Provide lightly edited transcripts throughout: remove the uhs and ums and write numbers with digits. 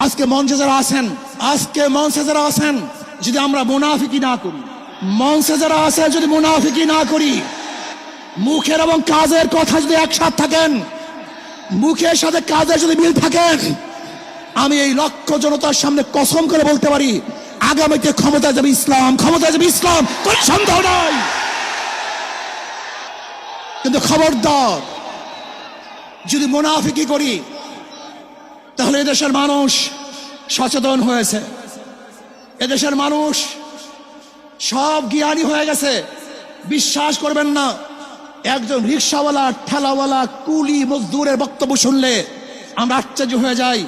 আজকে মঞ্চে যারা আছেন যদি আমরা মুনাফিকি না করি, মঞ্চে যারা আছে যদি মুনাফিকি না করি, মুখের এবং কাজের কথা যদি একসাথে থাকেন, মুখের সাথে কাজের যদি মিল থাকেন, আমি এই লক্ষ জনতার সামনে কসম করে বলতে পারি আগামীতে ক্ষমতা যাবে ইসলাম, কোনো সন্দেহ নাই। কিন্তু খবরদার যদি মুনাফিকি করি তাহলে এদেশের মানুষ সচেতন হয়েছে, এদেশের মানুষ সব জ্ঞানী হয়ে গেছে। বিশ্বাস করবেন না, একজন রিক্সাওয়ালা, ঠেলাওয়ালা, কুলি মজদুরের বক্তব্য শুনলে আমরা আশ্চর্য হয়ে যাই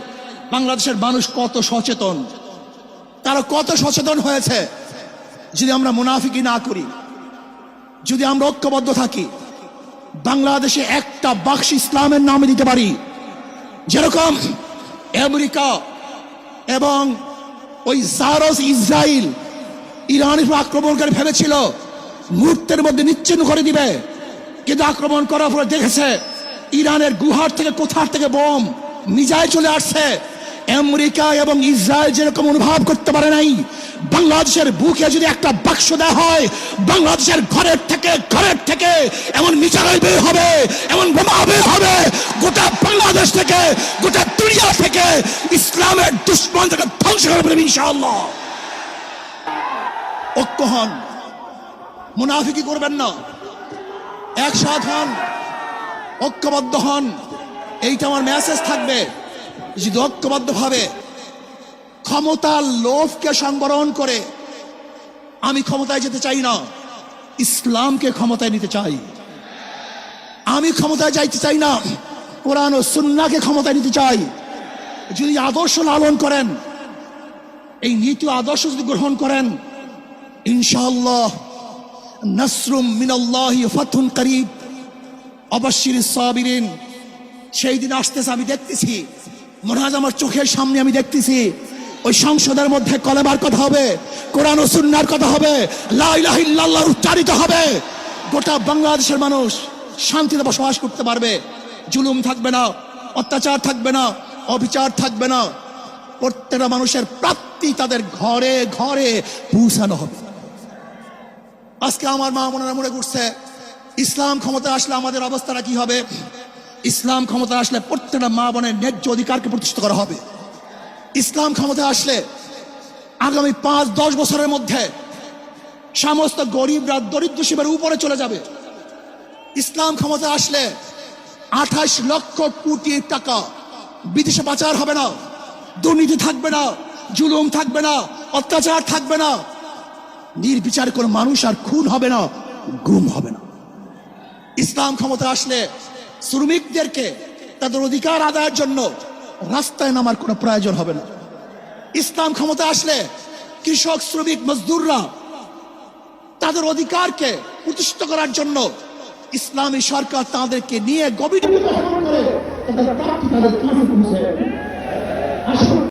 বাংলাদেশের মানুষ কত সচেতন, তারা কত সচেতন হয়েছে। যদি আমরা মুনাফিকি না করি, যদি আমরা ঐক্যবদ্ধ থাকি, বাংলাদেশে একটা বাক্স ইসলামের নামে দিতে পারি। যেরকম আমেরিকা এবং ওই জারস ইসরায়েল ইরানের উপর আক্রমণ করে ভেবেছিল মুহূর্তের মধ্যে নিশ্চিহ্ন করে দিবে, কিন্তু আক্রমণ করার পরে দেখেছে ইরানের গুহার থেকে কোথার থেকে বোম মিসাইল চলে আসছে। আমেরিকা এবং ইসরায়েল যেরকম অনুভব করতে পারে নাই, বাংলাদেশের বুকে যদি একটা বাক্স দেওয়া হয়, বাংলাদেশের ঘরের থেকে এমন মিসাইল বের হবে, এমন বোমা বের হবে, গোটা বাংলাদেশ থেকে, গোটা দুনিয়া থেকে ইসলামের দুশ্মন থেকে ধ্বংস করে দেবে ইনশাআল্লাহ। ঐক্য হন, মুনাফিকি করবেন না, একসাথ হন, ঐক্যবদ্ধ হন। এইটা আমার মেসেজ থাকবে। যদি ঐক্যবদ্ধভাবে ক্ষমতার লোভকে সংবরণ করে আমি ক্ষমতায় যেতে চাই না, ইসলামকে ক্ষমতায় নিতে চাই। আমি ক্ষমতায় যাইতে চাই না, কোরআন ও সুন্নাহকে ক্ষমতায় নিতে চাই। যদি আদর্শ লালন করেন, এই নীতি আদর্শ যদি গ্রহণ করেন, ইনশাআল্লাহ নাসরুম মিনাল্লাহি ফাতহুন করিব ওয়াবাশশিরিস সাবিরিন। সেই দিন আসতেছে, আমি দেখতেছি, মনে হয় আমার চোখের সামনে আমি দেখতেছি ওই সংসদের মধ্যে কলেমার কথা হবে, কোরআন ও সুন্নাহর কথা হবে, লা ইলাহা ইল্লাল্লাহ উচ্চারিত হবে। গোটা বাংলাদেশের মানুষ শান্তিতে বসবাস করতে পারবে, জুলুম থাকবে না, অত্যাচার থাকবে না, অবিচার থাকবে না। প্রত্যেকটা মানুষের প্রাপ্তি তাদের ঘরে ঘরে পৌঁছানো হবে। আজকে আমার মা বোনেরা মনে করছে ইসলাম ক্ষমতা আসলে আমাদের অবস্থাটা কি হবে। ইসলাম ক্ষমতা আসলে প্রত্যেকটা মা বোনের ন্যায্য অধিকারকে প্রতিষ্ঠিত করা হবে। ইসলাম ক্ষমতা আসলে আগামী 5-10 বছরের মধ্যে সমস্ত গরিবরা দরিদ্র সীমার উপরে চলে যাবে। ইসলাম ক্ষমতা আসলে 28 লক্ষ কোটি টাকা বিদেশে পাচার হবে না, দুর্নীতি থাকবে না, জুলুম থাকবে না, অত্যাচার থাকবে না, নির্বিচার কোনো মানুষ আর খুন হবে না, গুম হবে না। ইসলাম ক্ষমতা আসলে শ্রমিকদেরকে তাদের অধিকার আদায়ের জন্য রাস্তায় নামার কোনো প্রয়োজন হবে না। ইসলাম ক্ষমতা আসলে কৃষক, শ্রমিক, মজদুররা তাদের অধিকারকে প্রতিষ্ঠিত করার জন্য ইসলামী সরকার তাদেরকে নিয়ে গভীর